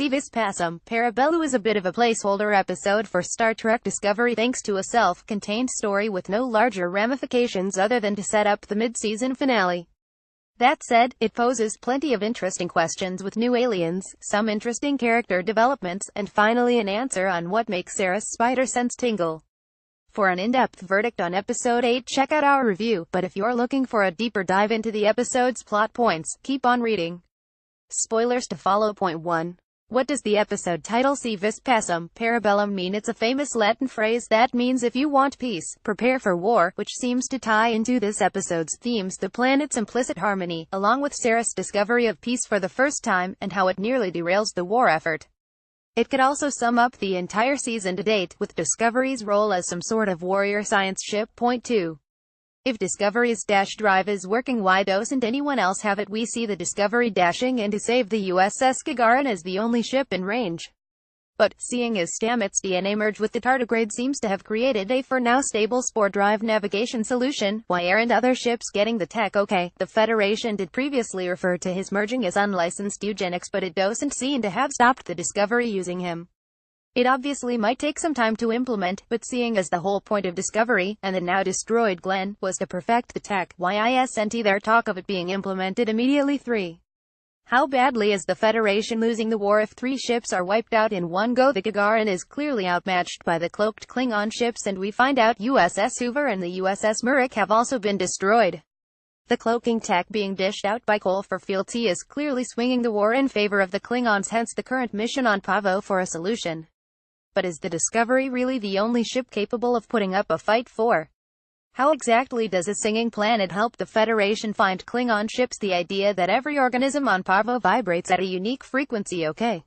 Vis Pacem. Bellu is a bit of a placeholder episode for Star Trek Discovery thanks to a self-contained story with no larger ramifications other than to set up the mid-season finale. That said, it poses plenty of interesting questions with new aliens, some interesting character developments, and finally an answer on what makes Sarah's spider sense tingle. For an in-depth verdict on Episode 8, check out our review, but if you're looking for a deeper dive into the episode's plot points, keep on reading. Spoilers to follow. Point 1. What does the episode title Vis Pacem, Parabellum mean? It's a famous Latin phrase that means if you want peace, prepare for war, which seems to tie into this episode's themes: the planet's implicit harmony, along with Sarah's discovery of peace for the first time, and how it nearly derails the war effort. It could also sum up the entire season to date, with Discovery's role as some sort of warrior science ship. Point 2. If Discovery's dash drive is working, why doesn't anyone else have it? We see the Discovery dashing in to save the USS Gagarin as the only ship in range. But, seeing as Stamets' DNA merge with the tardigrade seems to have created a for now stable spore drive navigation solution, why aren't other ships getting the tech? Okay, the Federation did previously refer to his merging as unlicensed eugenics, but it doesn't seem to have stopped the Discovery using him. It obviously might take some time to implement, but seeing as the whole point of Discovery, and the now destroyed Glenn, was to perfect the tech, why isn't there talk of it being implemented immediately? 3. How badly is the Federation losing the war if 3 ships are wiped out in one go? The Gagarin is clearly outmatched by the cloaked Klingon ships, and we find out USS Hoover and the USS Murik have also been destroyed. The cloaking tech being dished out by Cole for fealty is clearly swinging the war in favor of the Klingons, hence the current mission on Pavo for a solution. But is the Discovery really the only ship capable of putting up a fight? 4. How exactly does a singing planet help the Federation find Klingon ships? The idea that every organism on Pavo vibrates at a unique frequency. Okay.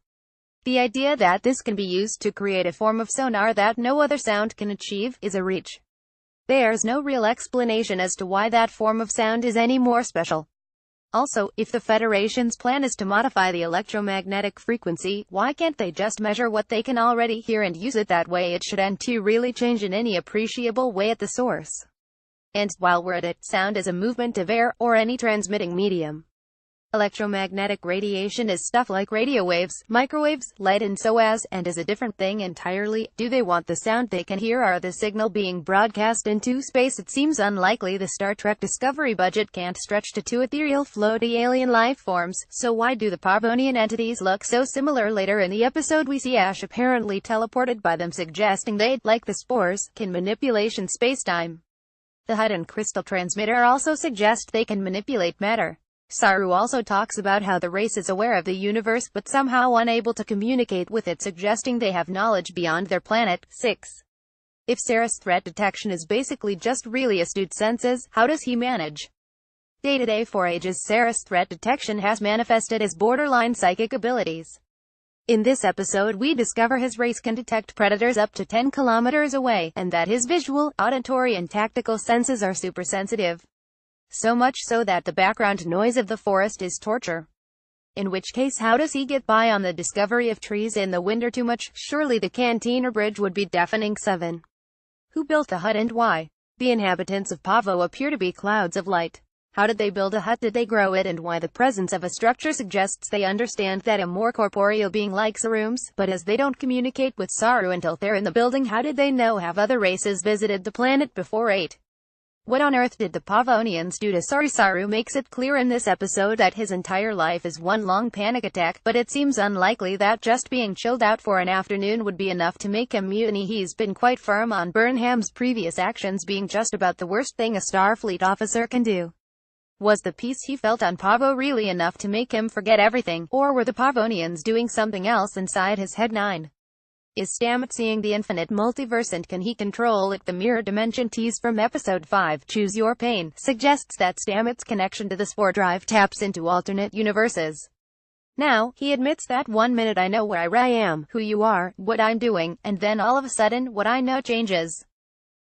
The idea that this can be used to create a form of sonar that no other sound can achieve is a reach. There's no real explanation as to why that form of sound is any more special. Also, if the Federation's plan is to modify the electromagnetic frequency, why can't they just measure what they can already hear and use it that way? It shouldn't to really change in any appreciable way at the source. And, while we're at it, sound is a movement of air, or any transmitting medium. Electromagnetic radiation is stuff like radio waves, microwaves, light, and so is a different thing entirely. Do they want the sound they can hear, or the signal being broadcast into space? It seems unlikely. The Star Trek Discovery budget can't stretch to 2 ethereal floaty alien life forms, so why do the Pavonian entities look so similar? Later in the episode we see Ash apparently teleported by them, suggesting they, like the spores, can manipulation spacetime. The HUD and crystal transmitter also suggest they can manipulate matter. Saru also talks about how the race is aware of the universe, but somehow unable to communicate with it, suggesting they have knowledge beyond their planet. 6. If Sarah's threat detection is basically just really astute senses, how does he manage? Day-to-day for ages, Sarah's threat detection has manifested as borderline psychic abilities. In this episode we discover his race can detect predators up to 10 kilometers away, and that his visual, auditory, and tactical senses are supersensitive. So much so that the background noise of the forest is torture. In which case, how does he get by on the Discovery if trees in the wind are too much? Surely the canteen or bridge would be deafening. 7. Who built the hut and why? The inhabitants of Pavo appear to be clouds of light. How did they build a hut? Did they grow it? And why the presence of a structure suggests they understand that a more corporeal being likes rooms, but as they don't communicate with Saru until they're in the building, how did they know? Have other races visited the planet before? 8. What on earth did the Pavonians do to Saru? Saru makes it clear in this episode that his entire life is one long panic attack, but it seems unlikely that just being chilled out for an afternoon would be enough to make him mutiny. He's been quite firm on Burnham's previous actions being just about the worst thing a Starfleet officer can do. Was the peace he felt on Pavo really enough to make him forget everything, or were the Pavonians doing something else inside his head? 9. Is Stamets seeing the infinite multiverse, and can he control it? The mirror dimension tease from episode 5, Choose Your Pain, suggests that Stamets' connection to the spore drive taps into alternate universes. Now, he admits that one minute I know where I am, who you are, what I'm doing, and then all of a sudden, what I know changes.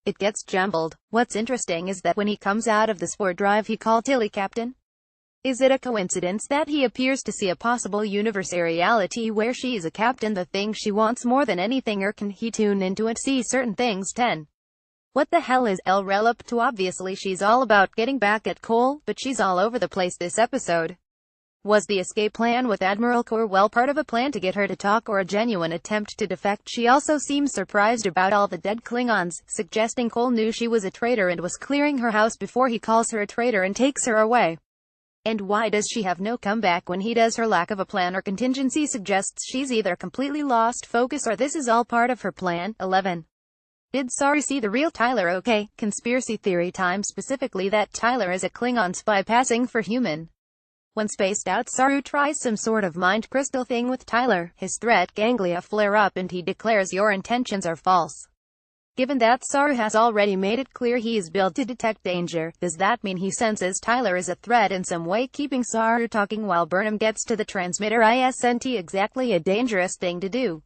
It gets jumbled. What's interesting is that when he comes out of the spore drive he called Tilly Captain. Is it a coincidence that he appears to see a possible universe reality where she's a captain, the thing she wants more than anything, or can he tune into it, see certain things? 10. What the hell is El up to? Obviously she's all about getting back at Cole, but she's all over the place this episode. Was the escape plan with Admiral Corwell part of a plan to get her to talk or a genuine attempt to defect? She also seems surprised about all the dead Klingons, suggesting Cole knew she was a traitor and was clearing her house before he calls her a traitor and takes her away. And why does she have no comeback when he does? Her lack of a plan or contingency suggests she's either completely lost focus or this is all part of her plan. 11. Did Saru see the real Tyler? Okay, conspiracy theory time, specifically that Tyler is a Klingon spy passing for human. When spaced out, Saru tries some sort of mind crystal thing with Tyler. His threat ganglia flare up and he declares your intentions are false. Given that Saru has already made it clear he is built to detect danger, does that mean he senses Tyler is a threat in some way, keeping Saru talking while Burnham gets to the transmitter? Isn't exactly a dangerous thing to do.